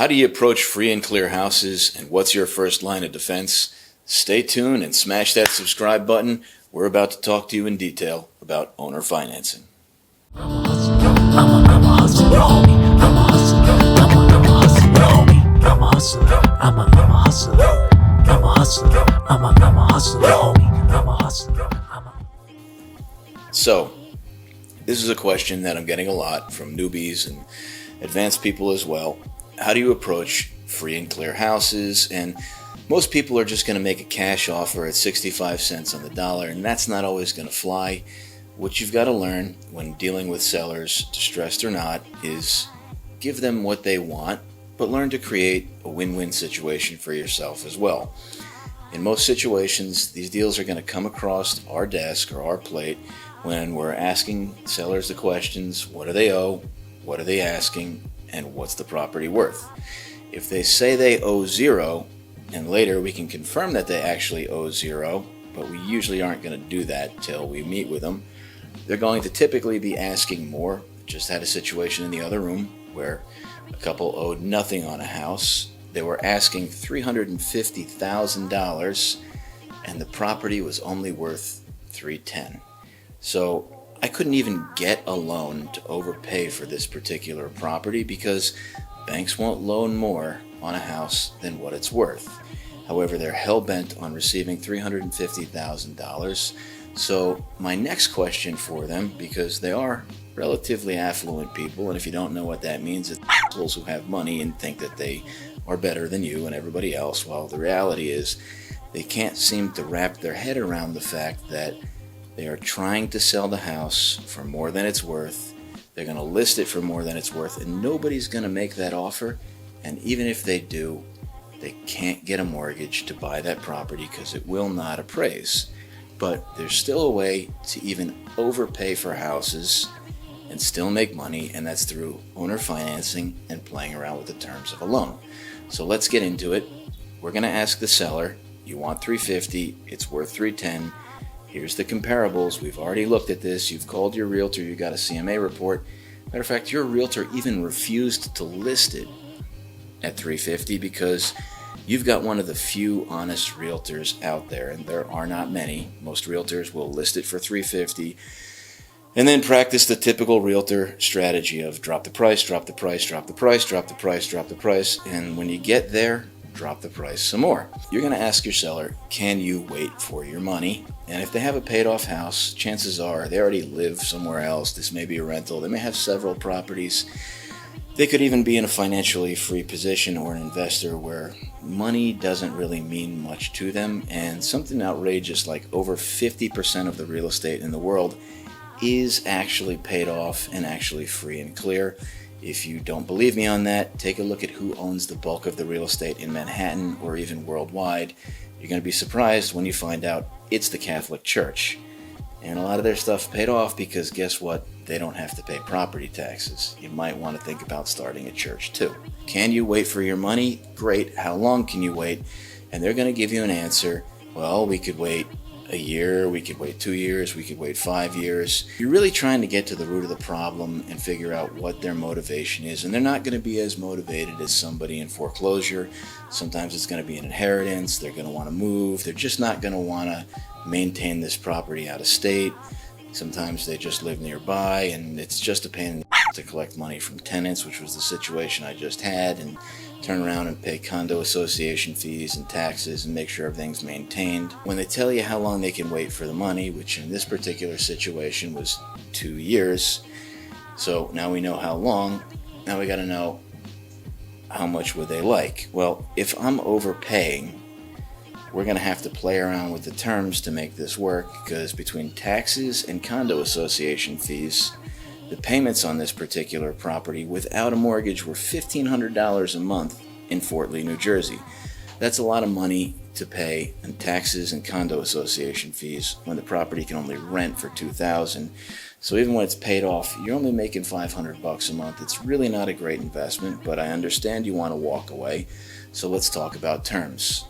How do you approach free and clear houses, and what's your first line of defense? Stay tuned and smash that subscribe button. We're about to talk to you in detail about owner financing. I'm a hustler, homie. I'm a hustler, homie. I'm a hustler, I'm a hustler. I'm a hustler, I'm a hustler, homie. I'm a hustler, So, this is a question that I'm getting a lot from newbies and advanced people as well. How do you approach free and clear houses? And most people are just going to make a cash offer at 65 cents on the dollar, and that's not always going to fly. What you've got to learn when dealing with sellers, distressed or not, is give them what they want, but learn to create a win-win situation for yourself as well. In most situations, these deals are going to come across our desk or our plate when we're asking sellers the questions: what do they owe, what are they asking, and what's the property worth? If they say they owe zero, and later we can confirm that they actually owe zero, but we usually aren't going to do that till we meet with them, they're going to typically be asking more. Just had a situation in the other room where a couple owed nothing on a house. They were asking $350,000, and the property was only worth $310,000. So I couldn't even get a loan to overpay for this particular property because banks won't loan more on a house than what it's worth. However, they're hell-bent on receiving $350,000. So my next question for them, because they are relatively affluent people, and if you don't know what that means, it's assholes who have money and think that they are better than you and everybody else, while the reality is they can't seem to wrap their head around the fact that they are trying to sell the house for more than it's worth. They're going to list it for more than it's worth, and nobody's going to make that offer. And even if they do, they can't get a mortgage to buy that property because it will not appraise. But there's still a way to even overpay for houses and still make money, and that's through owner financing and playing around with the terms of a loan. So let's get into it. We're going to ask the seller, you want $350,000, it's worth $310,000. Here's the comparables. We've already looked at this. You've called your realtor. You got a CMA report. Matter of fact, your realtor even refused to list it at $350,000 because you've got one of the few honest realtors out there, and there are not many. Most realtors will list it for $350,000 and then practice the typical realtor strategy of drop the price, drop the price, drop the price, drop the price, drop the price, and when you get there, drop the price some more. You're going to ask your seller, can you wait for your money? And if they have a paid off house, chances are they already live somewhere else. This may be a rental. They may have several properties. They could even be in a financially free position or an investor where money doesn't really mean much to them. And something outrageous like over 50% of the real estate in the world is actually paid off and actually free and clear. If you don't believe me on that, take a look at who owns the bulk of the real estate in Manhattan or even worldwide. You're going to be surprised when you find out it's the Catholic Church. And a lot of their stuff paid off because guess what? They don't have to pay property taxes. You might want to think about starting a church too. Can you wait for your money? Great. How long can you wait? And they're going to give you an answer. Well, we could wait a year, we could wait 2 years, we could wait 5 years. You're really trying to get to the root of the problem and figure out what their motivation is. And they're not going to be as motivated as somebody in foreclosure. Sometimes it's going to be an inheritance. They're going to want to move. They're just not going to want to maintain this property out of state. Sometimes they just live nearby, and it's just a pain in the to collect money from tenants, which was the situation I just had, and turn around and pay condo association fees and taxes and make sure everything's maintained. When they tell you how long they can wait for the money, which in this particular situation was 2 years, so now we know how long, now we got to know how much would they like. Well, if I'm overpaying, we're going to have to play around with the terms to make this work, because between taxes and condo association fees, the payments on this particular property without a mortgage were $1,500 a month in Fort Lee, New Jersey. That's a lot of money to pay in taxes and condo association fees when the property can only rent for $2,000. So even when it's paid off, you're only making $500 a month. It's really not a great investment, but I understand you want to walk away. So let's talk about terms.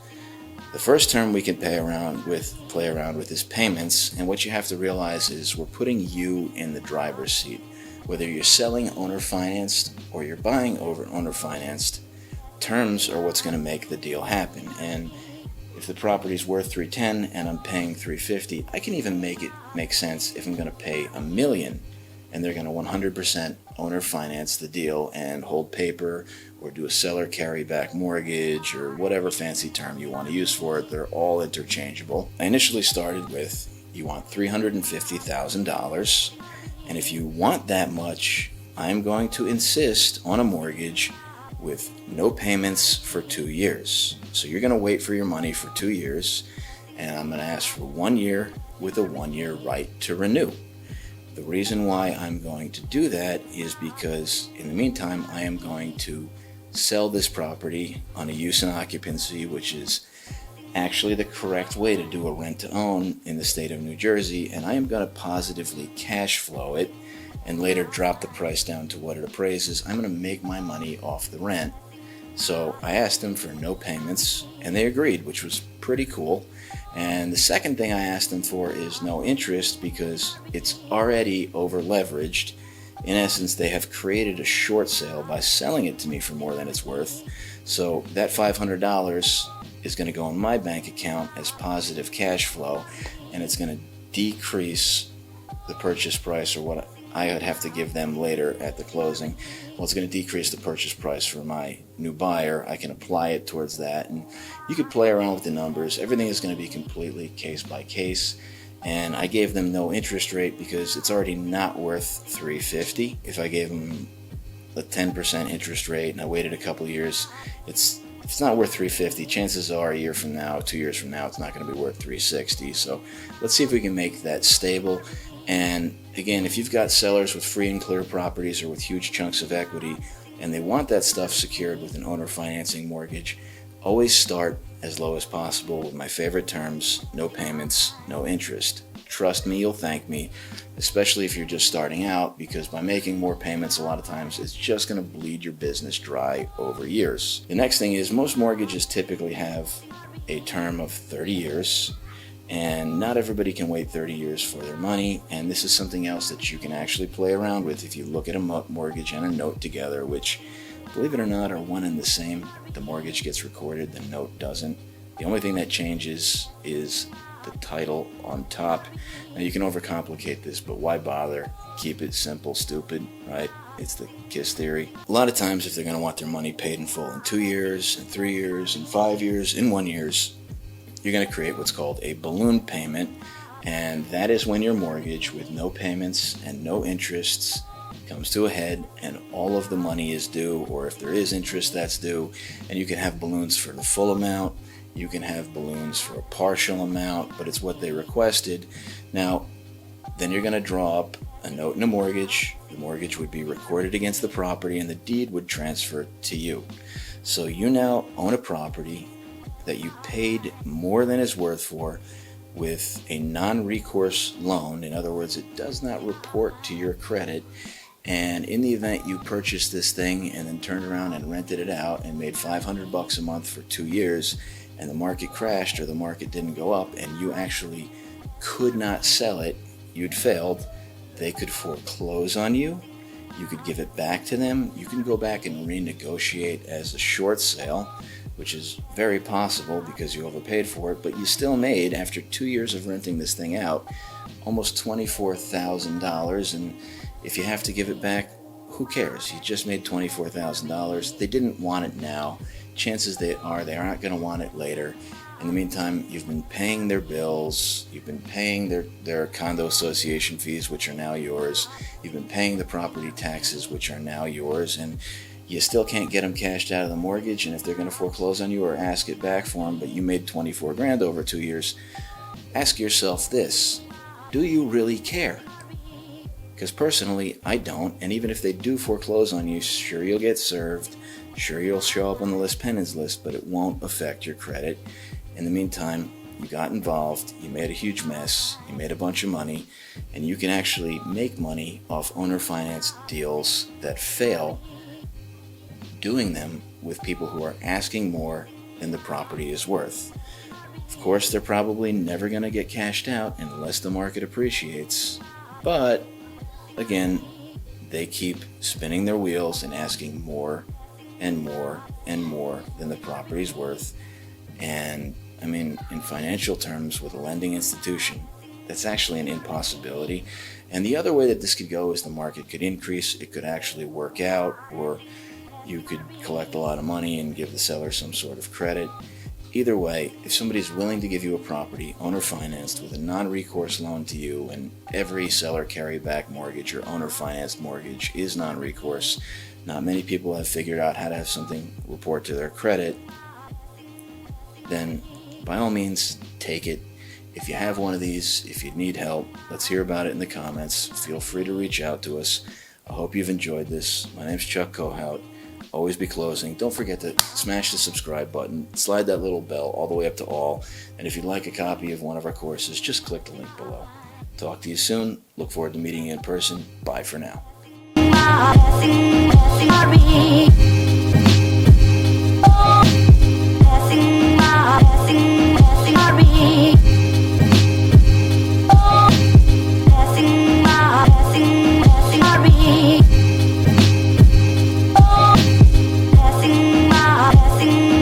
The first term we can play around with is payments, and what you have to realize is we're putting you in the driver's seat. Whether you're selling owner financed or you're buying over owner financed, terms are what's going to make the deal happen. And if the property's worth 310 and I'm paying 350, I can even make it make sense if I'm going to pay $1 million and they're going to 100% owner finance the deal and hold paper or do a seller carryback mortgage or whatever fancy term you want to use for it. They're all interchangeable. I initially started with, you want $350,000, and if you want that much, I'm going to insist on a mortgage with no payments for 2 years. So you're going to wait for your money for 2 years, and I'm going to ask for 1 year with a 1-year right to renew. The reason why I'm going to do that is because in the meantime, I am going to sell this property on a use and occupancy, which is actually the correct way to do a rent to own in the state of New Jersey, and I am going to positively cash flow it and later drop the price down to what it appraises. I'm going to make my money off the rent. So I asked them for no payments, and they agreed, which was pretty cool. And the second thing I asked them for is no interest, because it's already over leveraged. In essence, they have created a short sale by selling it to me for more than it's worth. So that $500 is going to go in my bank account as positive cash flow, and it's going to decrease the purchase price, or what I would have to give them later at the closing. Well, it's going to decrease the purchase price for my new buyer. I can apply it towards that, and you could play around with the numbers. Everything is going to be completely case by case, and I gave them no interest rate because it's already not worth $350. If I gave them a 10% interest rate and I waited a couple years, it's not worth $350. Chances are a year from now, 2 years from now, it's not going to be worth $360. So let's see if we can make that stable. And again, if you've got sellers with free and clear properties or with huge chunks of equity and they want that stuff secured with an owner financing mortgage, always start as low as possible with my favorite terms: no payments, no interest. Trust me, you'll thank me, especially if you're just starting out, because by making more payments a lot of times it's just going to bleed your business dry over years. The next thing is, most mortgages typically have a term of 30 years. And not everybody can wait 30 years for their money, and this is something else that you can actually play around with if you look at a mortgage and a note together, which, believe it or not, are one and the same. The mortgage gets recorded, the note doesn't. The only thing that changes is the title on top. Now, you can overcomplicate this, but why bother? Keep it simple, stupid, right? It's the KISS theory. A lot of times, if they're going to want their money paid in full in 2 years, in 3 years, in 5 years, in 1 year, you're going to create what's called a balloon payment, and that is when your mortgage with no payments and no interests comes to a head and all of the money is due, or if there is interest, that's due. And you can have balloons for the full amount, you can have balloons for a partial amount, but it's what they requested. Now, then you're going to draw up a note and a mortgage. The mortgage would be recorded against the property and the deed would transfer to you. So you now own a property that you paid more than it's worth for with a non-recourse loan. In other words, it does not report to your credit. And in the event you purchased this thing and then turned around and rented it out and made $500 a month for 2 years, and the market crashed or the market didn't go up and you actually could not sell it, you'd failed, they could foreclose on you. You could give it back to them. You can go back and renegotiate as a short sale, which is very possible because you overpaid for it, but you still made, after 2 years of renting this thing out, almost $24,000. And if you have to give it back, who cares? You just made $24,000. They didn't want it now. Chances they aren't going to want it later. In the meantime, you've been paying their bills, you've been paying their condo association fees, which are now yours, you've been paying the property taxes, which are now yours, and you still can't get them cashed out of the mortgage. And if they're going to foreclose on you or ask it back for them, but you made $24,000 over 2 years, ask yourself this: do you really care? Because personally, I don't. And even if they do foreclose on you, sure, you'll get served, sure, you'll show up on the list pendants list, but it won't affect your credit. In the meantime, you got involved, you made a huge mess, you made a bunch of money, and you can actually make money off owner finance deals that fail, doing them with people who are asking more than the property is worth. Of course, they're probably never going to get cashed out unless the market appreciates, but again, they keep spinning their wheels and asking more and more and more than the property's worth. And I mean, in financial terms, with a lending institution, that's actually an impossibility. And the other way that this could go is the market could increase, it could actually work out, or you could collect a lot of money and give the seller some sort of credit. Either way, if somebody's willing to give you a property, owner financed, with a non-recourse loan to you, and every seller carryback mortgage or owner financed mortgage is non-recourse, not many people have figured out how to have something report to their credit, then by all means, take it. If you have one of these, if you need help, let's hear about it in the comments. Feel free to reach out to us. I hope you've enjoyed this. My name's Chuck Kohout. Always be closing. Don't forget to smash the subscribe button, slide that little bell all the way up to all, and if you'd like a copy of one of our courses, just click the link below. Talk to you soon. Look forward to meeting you in person. Bye for now.